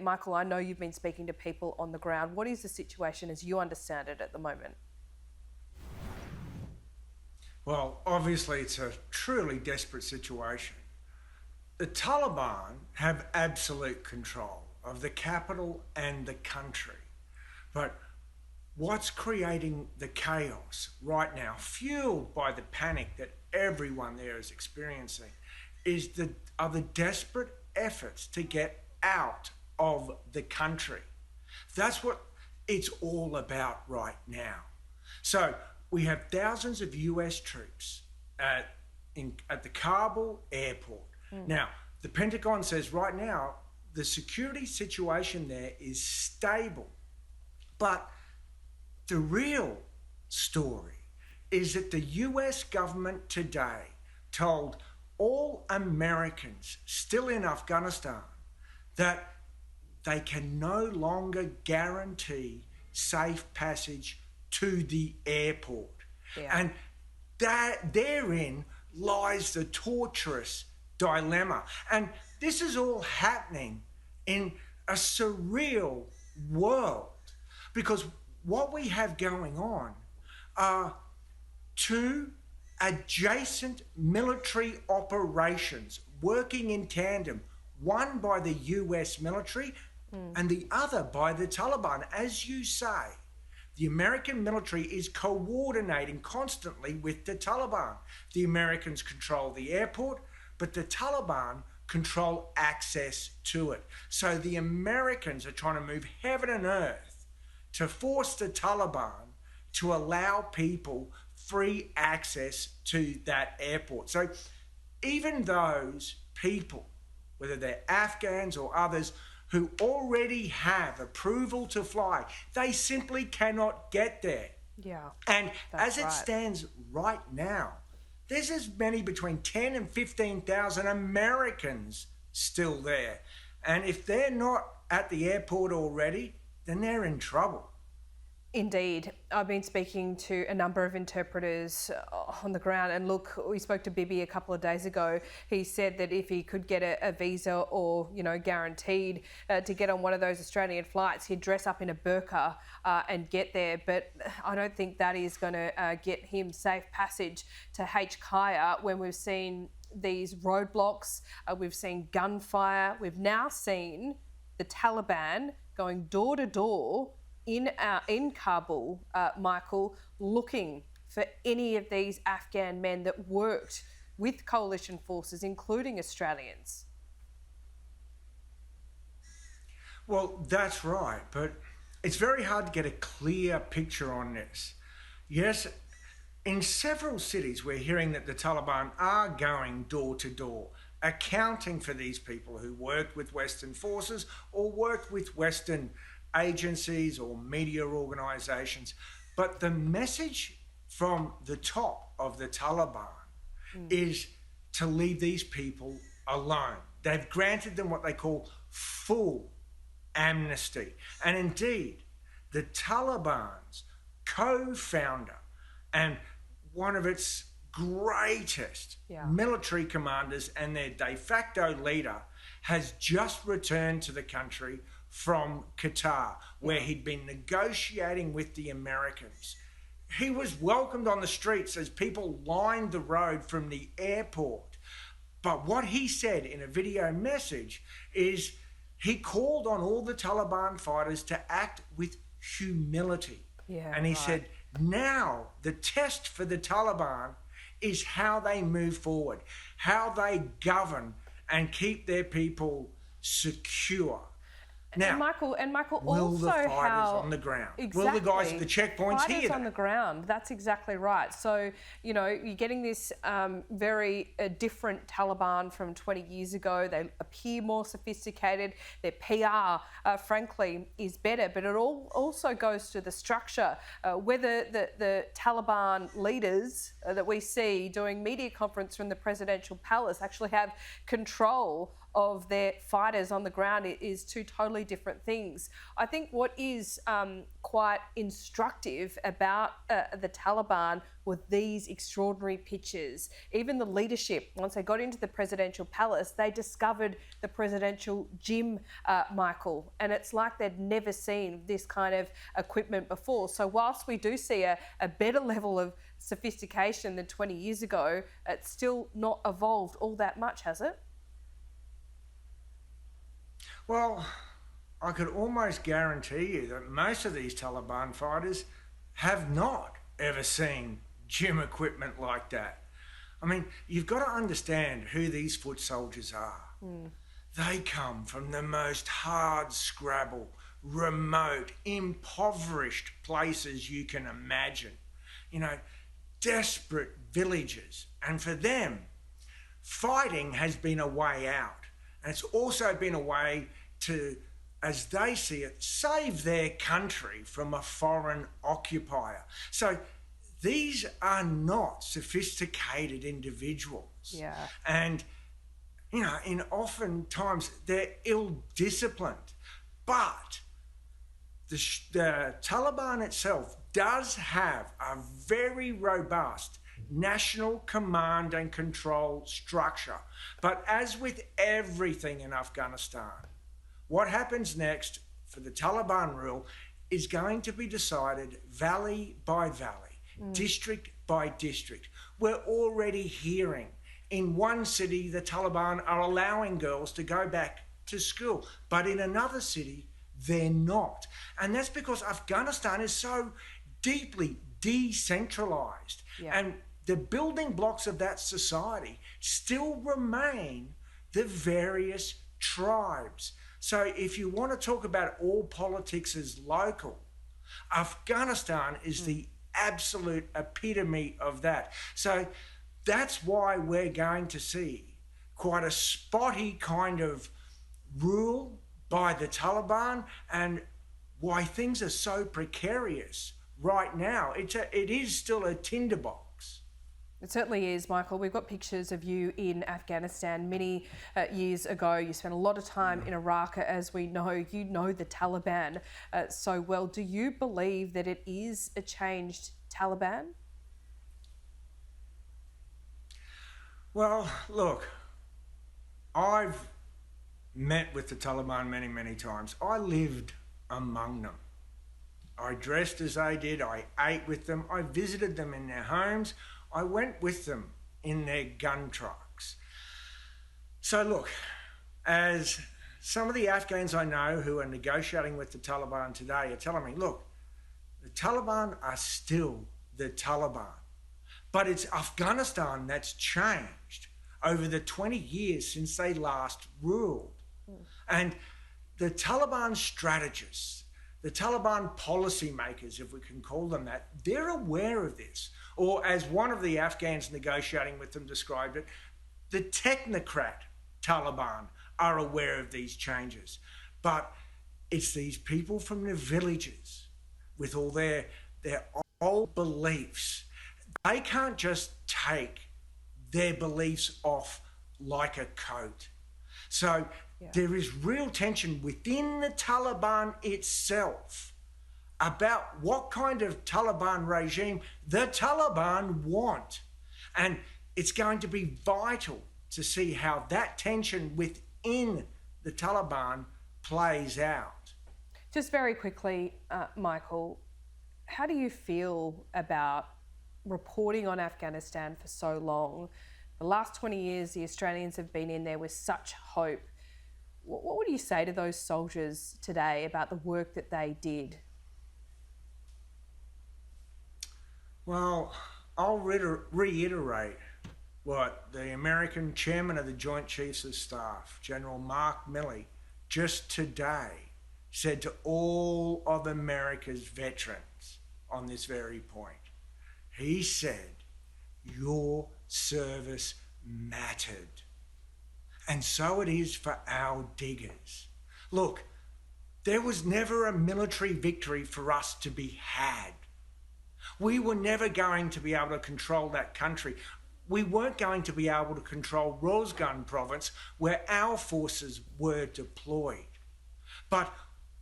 Michael, I know you've been speaking to people on the ground. What is the situation as you understand it at the moment? Well, obviously it's a truly desperate situation. The Taliban have absolute control of the capital and the country. But what's creating the chaos right now, fueled by the panic that everyone there is experiencing, are the desperate efforts to get out of the country. That's what it's all about right now. So we have thousands of US troops at the Kabul airport. Now, the Pentagon says right now the security situation there is stable. But the real story is that the US government today told all Americans still in Afghanistan that they can no longer guarantee safe passage to the airport. Yeah. And therein lies the torturous dilemma. And this is all happening in a surreal world, because what we have going on are two adjacent military operations working in tandem, one by the US military and the other by the Taliban. As you say, the American military is coordinating constantly with the Taliban. The Americans control the airport, but the Taliban control access to it. So the Americans are trying to move heaven and earth to force the Taliban to allow people free access to that airport. So even those people, whether they're Afghans or others, who already have approval to fly, they simply cannot get there. Yeah. And as it right. stands right now, there's as many between 10 and 15,000 Americans still there. And if they're not at the airport already, then they're in trouble. Indeed. I've been speaking to a number of interpreters on the ground, and look, we spoke to Bibi a couple of days ago. He said that if he could get a visa or, guaranteed to get on one of those Australian flights, he'd dress up in a burqa and get there. But I don't think that is going to get him safe passage to H. Kaya when we've seen these roadblocks, we've seen gunfire, we've now seen the Taliban going door to door in Kabul, Michael, looking for any of these Afghan men that worked with coalition forces, including Australians. Well, that's right, but it's very hard to get a clear picture on this. Yes, in several cities we're hearing that the Taliban are going door to door, accounting for these people who worked with Western forces or worked with Western agencies or media organisations. But the message from the top of the Taliban is to leave these people alone. They've granted them what they call full amnesty. And indeed, the Taliban's co-founder and one of its greatest military commanders and their de facto leader has just returned to the country from Qatar, where he'd been negotiating with the Americans. He was welcomed on the streets as people lined the road from the airport. But what he said in a video message is he called on all the Taliban fighters to act with humility. And he said, now the test for the Taliban is how they move forward, how they govern and keep their people secure. Now, and Michael, will also the fighters how on the ground, exactly, will the guys at the checkpoints fighters hear that? on the ground? That's exactly right. So you're getting this very different Taliban from 20 years ago. They appear more sophisticated. Their PR, frankly, is better. But it also goes to the structure. Whether the Taliban leaders that we see doing media conference from the presidential palace actually have control of their fighters on the ground is two totally different things. I think what is quite instructive about the Taliban were these extraordinary pictures. Even the leadership, once they got into the presidential palace, they discovered the presidential gym, Michael, and it's like they'd never seen this kind of equipment before. So whilst we do see a better level of sophistication than 20 years ago, it's still not evolved all that much, has it? Well, I could almost guarantee you that most of these Taliban fighters have not ever seen gym equipment like that. I mean, you've got to understand who these foot soldiers are. They come from the most hard scrabble, remote, impoverished places you can imagine. You know, desperate villages. And for them, fighting has been a way out. And it's also been a way to, as they see it, save their country from a foreign occupier. So these are not sophisticated individuals. Yeah. And, you know, in oftentimes they're ill-disciplined. But the Taliban itself does have a very robust national command and control structure. But as with everything in Afghanistan, what happens next for the Taliban rule is going to be decided valley by valley, district by district. We're already hearing in one city the Taliban are allowing girls to go back to school, but in another city they're not. And that's because Afghanistan is so deeply decentralized. Yeah. And the building blocks of that society still remain the various tribes. So if you want to talk about all politics as local, Afghanistan is the absolute epitome of that. So that's why we're going to see quite a spotty kind of rule by the Taliban, and why things are so precarious right now. It is still a tinderbox. It certainly is, Michael. We've got pictures of you in Afghanistan many years ago. You spent a lot of time in Iraq, as we know. You know the Taliban so well. Do you believe that it is a changed Taliban? Well, look, I've met with the Taliban many, many times. I lived among them. I dressed as they did. I ate with them. I visited them in their homes. I went with them in their gun trucks. So look, as some of the Afghans I know who are negotiating with the Taliban today are telling me, look, the Taliban are still the Taliban. But it's Afghanistan that's changed over the 20 years since they last ruled. And the Taliban strategists, the Taliban policymakers, if we can call them that, they're aware of this. Or as one of the Afghans negotiating with them described it, the technocrat Taliban are aware of these changes. But it's these people from the villages with all their old beliefs. They can't just take their beliefs off like a coat. So there is real tension within the Taliban itself about what kind of Taliban regime the Taliban want. And it's going to be vital to see how that tension within the Taliban plays out. Just very quickly, Michael, how do you feel about reporting on Afghanistan for so long? The last 20 years, the Australians have been in there with such hope. What would you say to those soldiers today about the work that they did? Well, I'll reiterate what the American chairman of the Joint Chiefs of Staff, General Mark Milley, just today said to all of America's veterans on this very point. He said, your service mattered. And so it is for our diggers. Look, there was never a military victory for us to be had. We were never going to be able to control that country. we weren't going to be able to control Rosgun province where our forces were deployed. But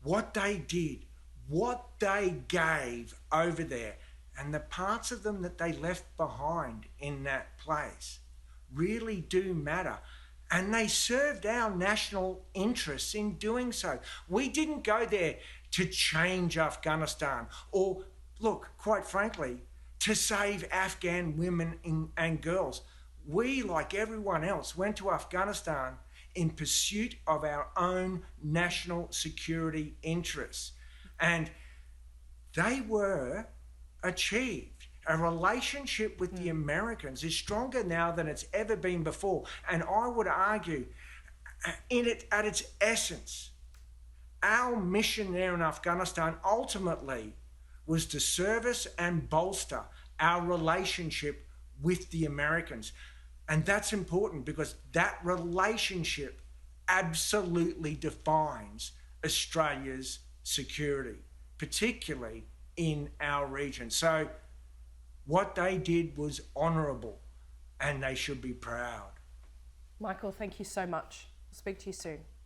what they did, what they gave over there, and the parts of them that they left behind in that place really do matter. And they served our national interests in doing so. We didn't go there to change Afghanistan or, look, quite frankly, to save Afghan women and girls. We, like everyone else, went to Afghanistan in pursuit of our own national security interests. And they were achieved. A relationship with the Americans is stronger now than it's ever been before. And I would argue, at its essence, our mission there in Afghanistan ultimately was to service and bolster our relationship with the Americans. And that's important because that relationship absolutely defines Australia's security, particularly in our region. So what they did was honourable and they should be proud. Michael, thank you so much. I'll speak to you soon.